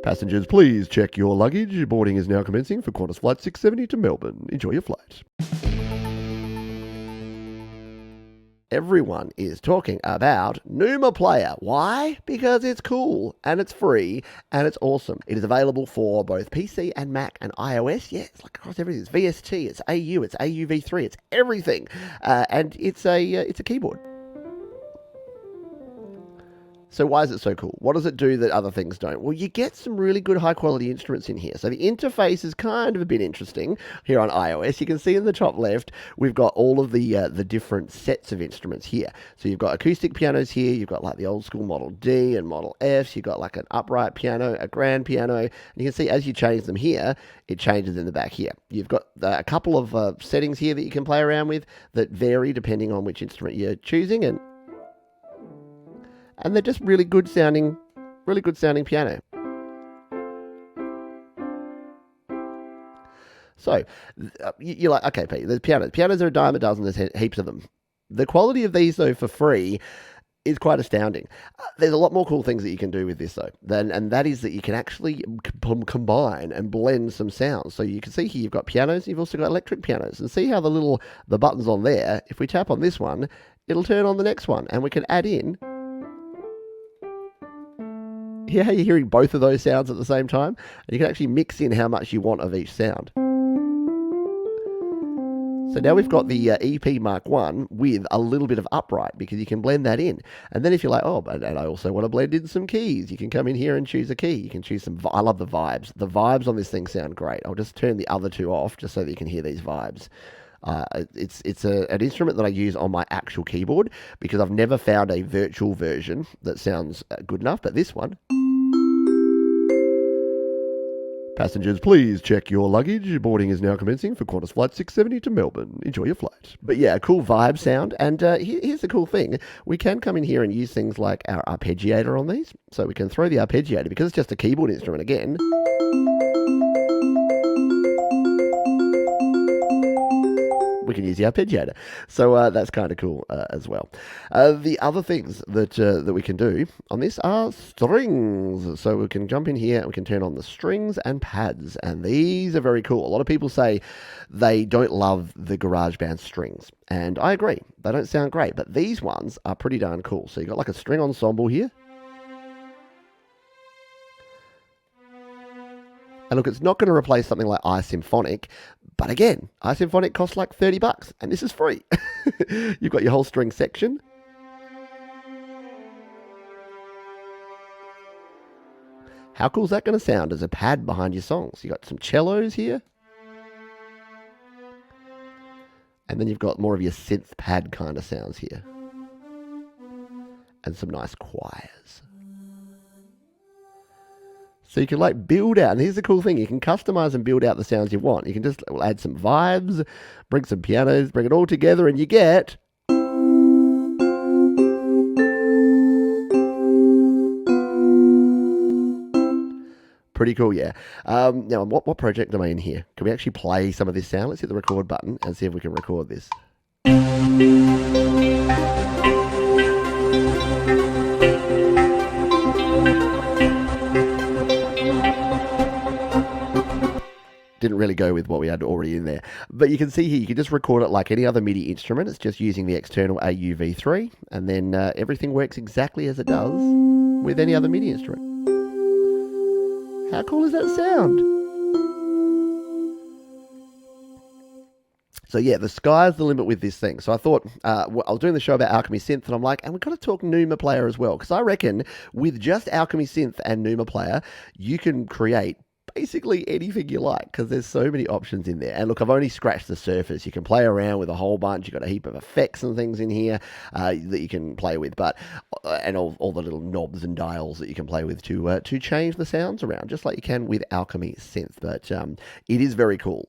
Passengers, please check your luggage. Boarding is now commencing for Qantas Flight 670 to Melbourne. Enjoy your flight. Everyone is talking about Numa Player. Why? Because it's cool, and it's free, and it's awesome. It is available for both PC and Mac and iOS. Yeah, it's like across everything. It's VST, it's AU, it's AUV3, it's everything. And it's a keyboard. So why is it so cool? What does it do that other things don't? Well, you get some really good high-quality instruments in here. So the interface is kind of a bit interesting here on iOS. You can see in the top left, we've got all of the different sets of instruments here. So you've got acoustic pianos here. You've got like the old school Model D and Model Fs. You've got like an upright piano, a grand piano. And you can see as you change them here, it changes in the back here. You've got a couple of settings here that you can play around with that vary depending on which instrument you're choosing. And they're just really good sounding piano. So, you're like, okay, Pete, there's pianos. Pianos are a dime a dozen, there's heaps of them. The quality of these, though, for free is quite astounding. There's a lot more cool things that you can do with this, though. And that is that you can actually combine and blend some sounds. So you can see here you've got pianos, you've also got electric pianos. And see how the buttons on there, if we tap on this one, it'll turn on the next one. And we can add in... Hear how you're hearing both of those sounds at the same time? And you can actually mix in how much you want of each sound. So now we've got the EP Mark 1 with a little bit of upright because you can blend that in. And then if you're like, oh, and I also want to blend in some keys, you can come in here and choose a key. You can choose some, I love the vibes. The vibes on this thing sound great. I'll just turn the other two off just so that you can hear these vibes. It's an instrument that I use on my actual keyboard because I've never found a virtual version that sounds good enough, but this one... Passengers, please check your luggage. Boarding is now commencing for Qantas Flight 670 to Melbourne. Enjoy your flight. But yeah, a cool vibe sound. And here's the cool thing. We can come in here and use things like our Arpeggiator on these. So we can throw the Arpeggiator, because it's just a keyboard instrument again. We can use the Arpeggiator. So that's kind of cool as well. The other things that we can do on this are strings. So we can jump in here and we can turn on the strings and pads. And these are very cool. A lot of people say they don't love the GarageBand strings. And I agree. They don't sound great. But these ones are pretty darn cool. So you've got like a string ensemble here. And look, it's not going to replace something like iSymphonic, but again, iSymphonic costs like $30, and this is free. You've got your whole string section. How cool is that going to sound as a pad behind your songs? You've got some cellos here. And then you've got more of your synth pad kind of sounds here. And some nice choirs. So you can like build out, and here's the cool thing, you can customize and build out the sounds you want. You can just add some vibes, bring some pianos, bring it all together, and you get... Pretty cool, yeah. Now, what project am I in here? Can we actually play some of this sound? Let's hit the record button and see if we can record this. Didn't really go with what we had already in there. But you can see here, you can just record it like any other MIDI instrument. It's just using the external AUV3, and then everything works exactly as it does with any other MIDI instrument. How cool is that sound? So yeah, the sky's the limit with this thing. So I thought, I was doing the show about Alchemy Synth, and I'm like, and we've got to talk Numa Player as well, because I reckon with just Alchemy Synth and Numa Player, you can create basically anything you like, because there's so many options in there. And look, I've only scratched the surface. You can play around with a whole bunch. You've got a heap of effects and things in here that you can play with, but and all the little knobs and dials that you can play with to change the sounds around, just like you can with Alchemy Synth. But it is very cool.